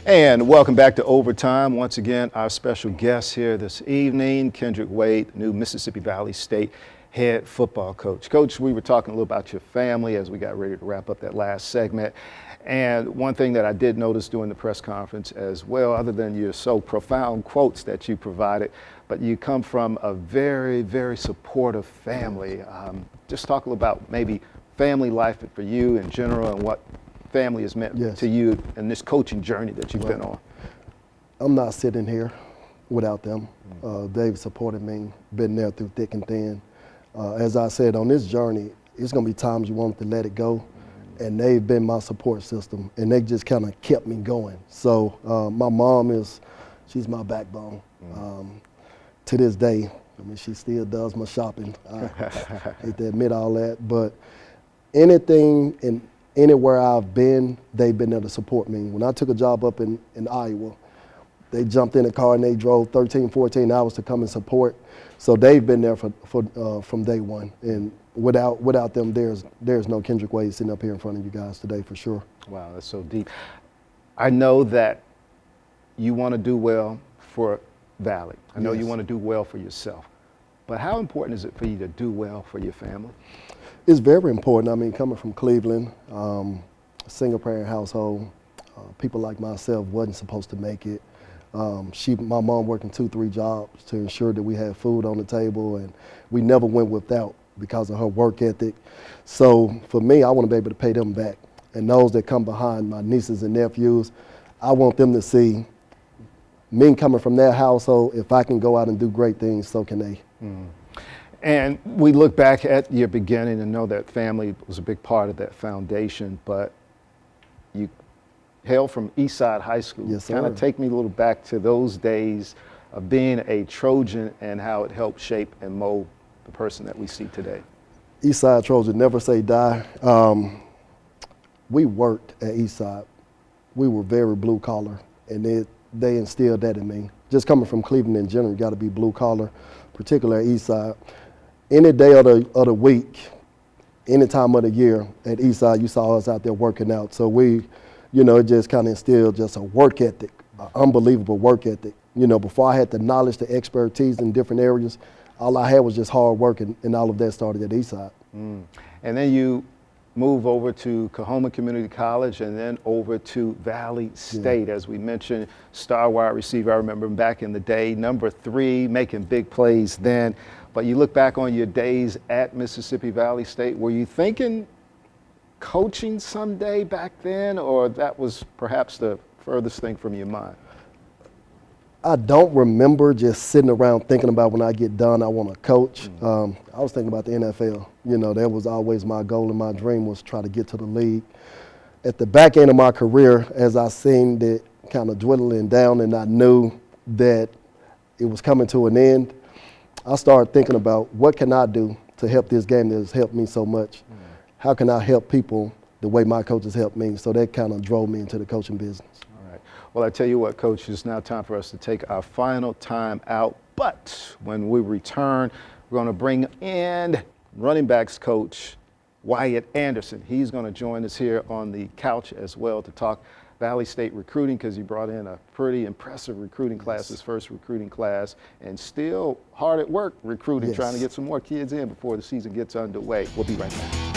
And welcome back to Overtime. Once again, our special guest here this evening, Kendrick Wade, new Mississippi Valley State head football coach. Coach, we were talking a little about your family as we got ready to wrap up that last segment. And one thing that I did notice during the press conference as well, other than your so profound quotes that you provided, but you come from a very, very supportive family. Just talk a little about maybe family life for you in general and what family has meant to you in this coaching journey that you've been on. I'm not sitting here without them. They've supported me, been there through thick and thin. As I said, on this journey, it's going to be times you want to let it go, and they've been my support system, and they just kind of kept me going. So my mom she's my backbone. To this day, I mean, she still does my shopping. I hate to admit all that, but anything and anywhere I've been, they've been there to support me. When I took a job up in Iowa, they jumped in a car and they drove 13, 14 hours to come and support. So they've been there from day one. And without them, there's no Kendrick Wade sitting up here in front of you guys today for sure. Wow, that's so deep. I know that you want to do well for Valley. I know you want to do well for yourself. But how important is it for you to do well for your family? It's very important. I mean, coming from Cleveland, single parent household, people like myself wasn't supposed to make it. My mom working 2-3 jobs to ensure that we had food on the table, and we never went without because of her work ethic. So for me, I want to be able to pay them back. And those that come behind, my nieces and nephews, I want them to see me coming from their household. If I can go out and do great things, so can they. And we look back at your beginning and know that family was a big part of that foundation, but you hail from Eastside High School. Yes, sir. Kind of take me a little back to those days of being a Trojan and how it helped shape and mold the person that we see today. Eastside Trojan, never say die. We worked at Eastside. We were very blue collar, and they instilled that in me. Just coming from Cleveland in general, you got to be blue collar, particularly at Eastside. Any day of the week, any time of the year at Eastside, you saw us out there working out. So we, it just kind of instilled just a work ethic, an unbelievable work ethic. Before I had the knowledge, the expertise in different areas, all I had was just hard work, and all of that started at Eastside. And then you move over to Coahoma Community College and then over to Valley State. As we mentioned, star wide receiver. I remember him back in the day, number 3, making big plays then. But you look back on your days at Mississippi Valley State, were you thinking coaching someday back then, or that was perhaps the furthest thing from your mind? I don't remember just sitting around thinking about when I get done, I want to coach. I was thinking about the NFL. That was always my goal and my dream was try to get to the league. At the back end of my career, as I seen it kind of dwindling down and I knew that it was coming to an end, I started thinking about what can I do to help this game that has helped me so much. How can I help people the way my coaches helped me? So that kind of drove me into the coaching business. All right. Well, I tell you what, Coach, it's now time for us to take our final time out. But when we return, we're going to bring in running backs coach Wyatt Anderson. He's going to join us here on the couch as well to talk Valley State recruiting, because he brought in a pretty impressive recruiting class, his first recruiting class, and still hard at work recruiting, trying to get some more kids in before the season gets underway. We'll be right back.